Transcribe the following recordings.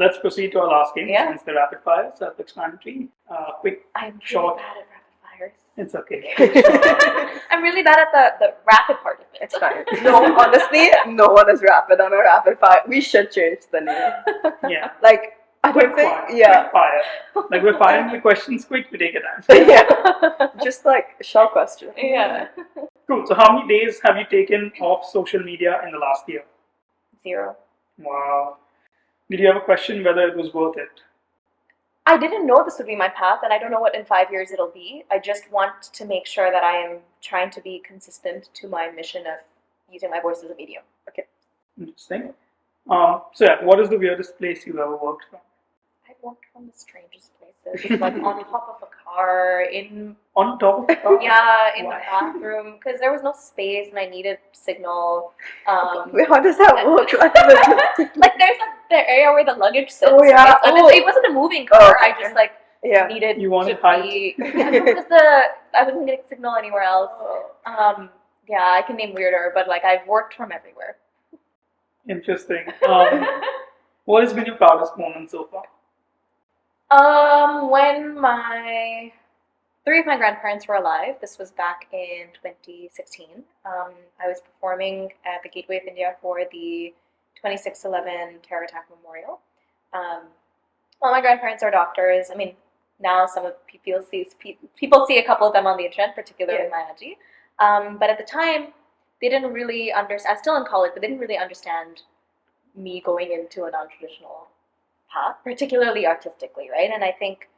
let's proceed to our last game. Yeah. Since the rapid fire, self-explanatory. Quick, I'm really short. bad at rapid fires. It's okay. Quick, short. I'm really bad at the rapid part of it. It's fine. No, honestly, no one is rapid on a rapid fire. We should change the name. Yeah. Like, I Quick don't think, fire. yeah. Quick fire. Like we're firing the questions quick. We take it time. Yeah. Just like short question. Yeah. Cool. So how many days have you taken off social media in the last year? 0. Wow. Did you ever question whether it was worth it? I didn't know this would be my path, and I don't know what in 5 years it'll be. I just want to make sure that I am trying to be consistent to my mission of using my voice as a medium. Okay. Interesting. So yeah, what is the weirdest place you've ever worked from? I've worked from the strangest places, like on top of a car, On top of the car? yeah, in Why? the bathroom, because there was no space and I needed signal. Wait, how does that work? Like there's the area where the luggage sits. Oh, yeah. Right? So it wasn't a moving car. Oh, I okay. just like Yeah. needed You wanted to height. be because I wasn't getting signal anywhere else. Yeah, I can name weirder, but like I've worked from everywhere. Interesting. What has been your proudest moment so far? When three of my grandparents were alive, this was back in 2016. I was performing at the Gateway of India for the 26/11 terror attack memorial. Well, my grandparents are doctors. I mean, now some of people see a couple of them on the internet, particularly my auntie. But at the time, they didn't really understand. I was still in college, but they didn't really understand me going into a non-traditional path, particularly artistically, right? And I think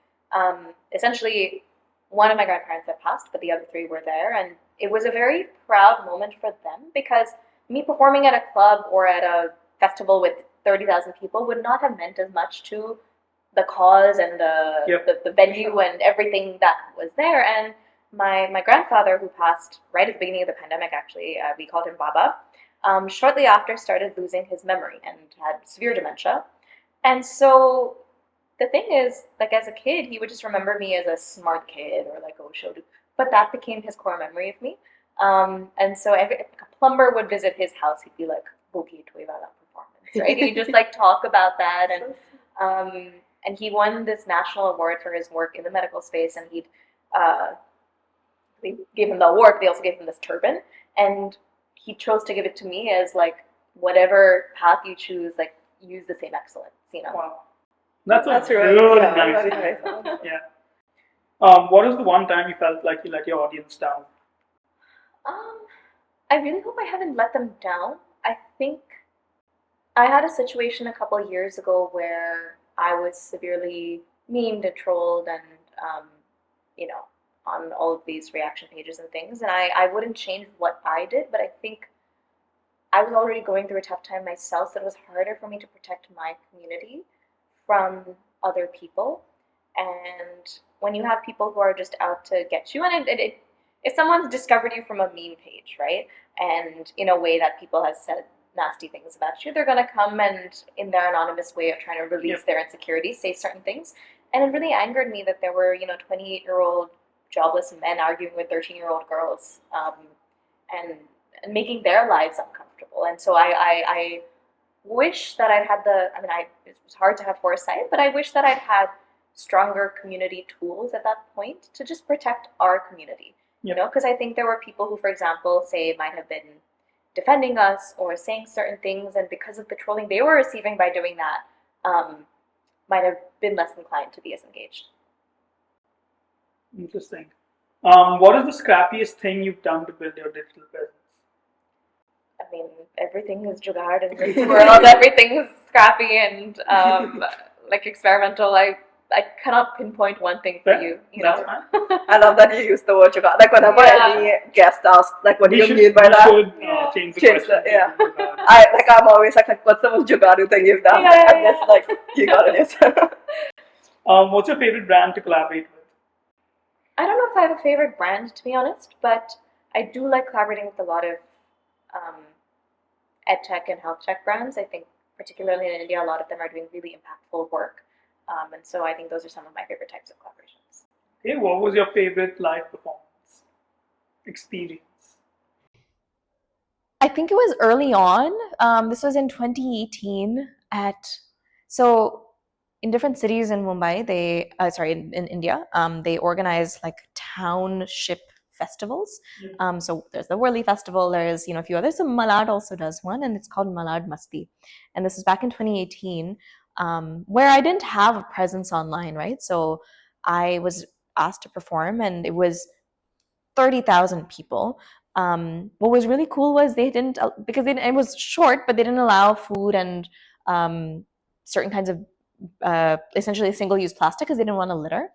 essentially one of my grandparents had passed, but the other 3 were there, and it was a very proud moment for them because me performing at a club or at a festival with 30,000 people would not have meant as much to the cause and the venue and everything that was there. And my grandfather, who passed right at the beginning of the pandemic, actually, we called him Baba, shortly after started losing his memory and had severe dementia. And so the thing is, like as a kid, he would just remember me as a smart kid or like, oh, Shodu. But that became his core memory of me. And so if a plumber would visit his house, he'd be like, "Boki Toivala performance," right? He'd just like talk about that. And he won this national award for his work in the medical space. And they gave him the award. They also gave him this turban. And he chose to give it to me as like, whatever path you choose, like use the same excellence, you know? Wow. That's really nice. nice. Yeah. What is the one time you felt like you let your audience down? I really hope I haven't let them down. I think I had a situation a couple of years ago where I was severely memed and trolled and, on all of these reaction pages and things. And I wouldn't change what I did, but I think I was already going through a tough time myself, so it was harder for me to protect my community from other people. And when you have people who are just out to get you, and if someone's discovered you from a meme page, right, and in a way that people have said nasty things about you, they're going to come and in their anonymous way of trying to release their insecurities, say certain things. And it really angered me that there were 28-year-old jobless men arguing with 13-year-old girls and making their lives uncomfortable. And so I wish that I'd had it was hard to have foresight, but I wish that I'd had stronger community tools at that point to just protect our community, because I think there were people who, for example, say might have been defending us or saying certain things, and because of the trolling they were receiving by doing that, might have been less inclined to be as engaged. Interesting. What is the scrappiest thing you've done to build your digital presence? I mean, everything is jugaad in this world. Everything is scrappy and like experimental. I cannot pinpoint one thing for you. That's fine. I love that you use the word jugaad. Like whenever any guest asks, like, what do you mean by that? Change the Change question. I'm always like, what's the most jugaadu thing you've done? And that's like, you got it yourself. What's your favorite brand to collaborate with? I don't know if I have a favorite brand, to be honest, but I do like collaborating with a lot of ed tech and health tech brands. I think particularly in India, a lot of them are doing really impactful work. And so I think those are some of my favorite types of collaborations. Okay, what was your favorite live performance experience? I think it was early on. This was in 2018 so in different cities in Mumbai, in India, they organize like township festivals. So there's the Worli Festival, there's, a few others. So Malad also does one, and it's called Malad Masti. And this is back in 2018, where I didn't have a presence online, right? So I was asked to perform, and it was 30,000 people. What was really cool was they didn't, because it was short, but they didn't allow food and certain kinds of essentially single-use plastic because they didn't want to litter.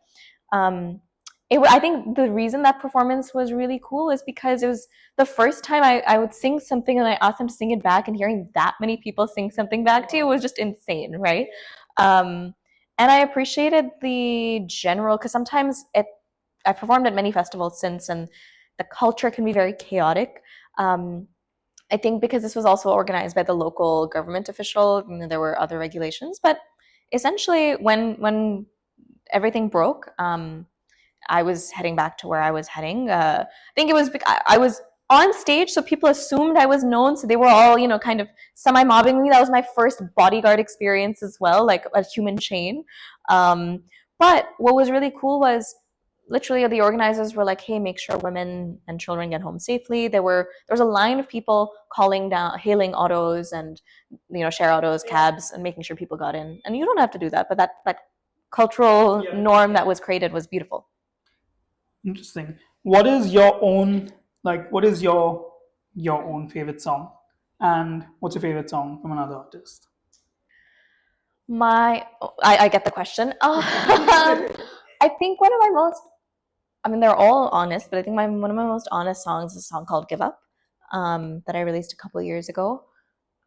I think the reason that performance was really cool is because it was the first time I would sing something and I asked them to sing it back, and hearing that many people sing something back to you was just insane, right? And I appreciated the general, because sometimes I've performed at many festivals since, and the culture can be very chaotic. I think because this was also organized by the local government official, there were other regulations. But essentially, when everything broke, I was heading back to where I was heading. I think it was I was on stage, so people assumed I was known, so they were all, kind of semi-mobbing me. That was my first bodyguard experience as well, like a human chain. But what was really cool was literally the organizers were like, hey, make sure women and children get home safely. There was a line of people calling down, hailing autos and, share autos, cabs, and making sure people got in. And you don't have to do that, but that cultural norm that was created was beautiful. Interesting. What is your own favorite song? And what's your favorite song from another artist? I get the question. I think one of my most, they're all honest, but I think one of my most honest songs is a song called Give Up, that I released a couple of years ago.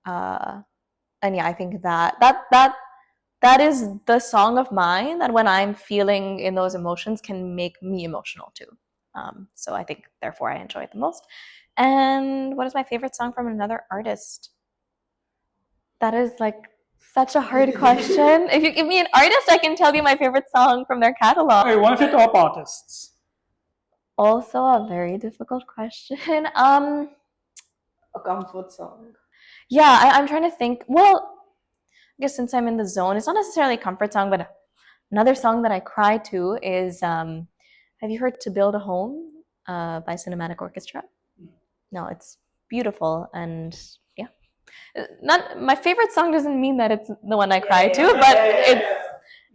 And yeah, I think that is the song of mine that when I'm feeling in those emotions can make me emotional too. So I think therefore I enjoy it the most. And what is my favorite song from another artist? That is like such a hard question. If you give me an artist, I can tell you my favorite song from their catalog. Okay, one of your top artists. Also a very difficult question. A comfort song. Yeah, I'm trying to think. Well, I guess since I'm in the zone, it's not necessarily a comfort song, but another song that I cry to is, have you heard To Build a Home by Cinematic Orchestra? No, it's beautiful, and yeah. Not my favorite song doesn't mean that it's the one I cry to, but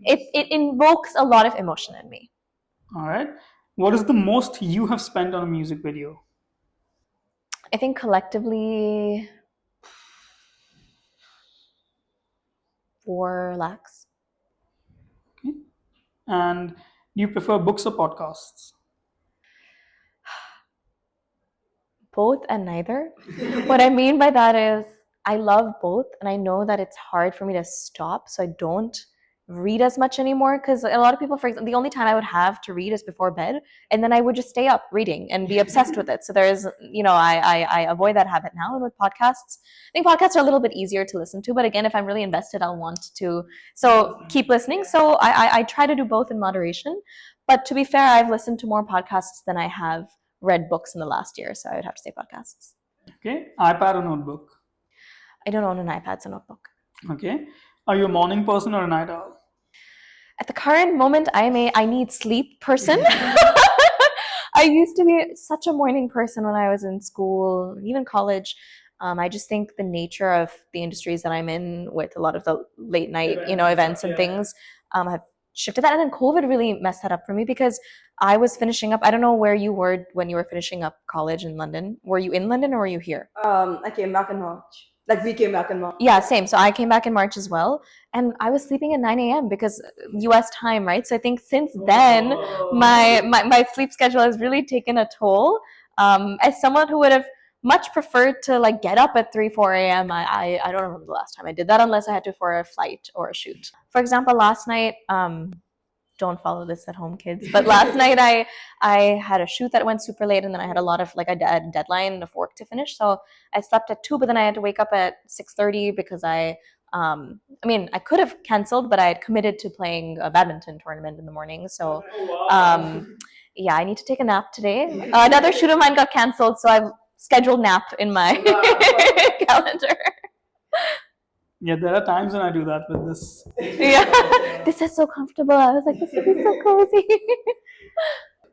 it invokes a lot of emotion in me. All right. What is the most you have spent on a music video? I think collectively 4 lakhs. Okay. And do you prefer books or podcasts? Both and neither. What I mean by that is I love both, and I know that it's hard for me to stop, so I don't read as much anymore, because a lot of people, for example, the only time I would have to read is before bed, and then I would just stay up reading and be obsessed with it. So there's, I avoid that habit now. And with podcasts, I think podcasts are a little bit easier to listen to, but again, if I'm really invested, I'll want to keep listening. So I try to do both in moderation. But to be fair, I've listened to more podcasts than I have read books in the last year, so I would have to say podcasts. Okay. iPad or notebook? I don't own an iPad, so notebook. Okay. Are you a morning person or a night owl? At the current moment, I need sleep person. I used to be such a morning person when I was in school, even college. I just think the nature of the industries that I'm in, with a lot of the late night, events and things, have shifted that. And then COVID really messed that up for me, because I was finishing up. I don't know where you were when you were finishing up college in London. Were you in London or were you here? I came back in March. Like we came back in March. Yeah, same. So I came back in March as well, and I was sleeping at 9 a.m. because US time, right? So I think since then, my sleep schedule has really taken a toll. As someone who would have much preferred to like get up at 3, 4 a.m. I don't remember the last time I did that, unless I had to for a flight or a shoot. For example, last night, don't follow this at home, kids, but last night I had a shoot that went super late, and then I had a lot of like a deadline of work to finish, so I slept at 2, but then I had to wake up at 6:30 because I could have canceled, but I had committed to playing a badminton tournament in the morning, so yeah, I need to take a nap today. Another shoot of mine got canceled, so I've scheduled nap in my calendar. Yeah, there are times when I do that with this. Yeah. This is so comfortable. I was like, this is so cozy.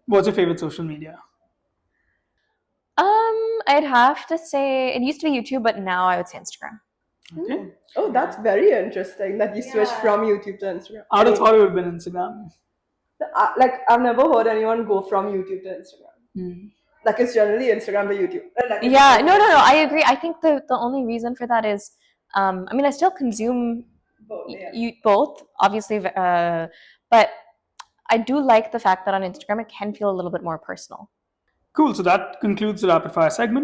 What's your favorite social media? I'd have to say it used to be YouTube, but now I would say Instagram. Okay. Oh, that's very interesting that you switched from YouTube to Instagram. I would have thought it would have been Instagram. Like, I've never heard anyone go from YouTube to Instagram. Hmm. Like, it's generally Instagram to YouTube. Like, Yeah, no. I agree. I think the only reason for that is, I mean, I still consume both, obviously, but I do like the fact that on Instagram it can feel a little bit more personal. Cool. So that concludes the rapid fire segment.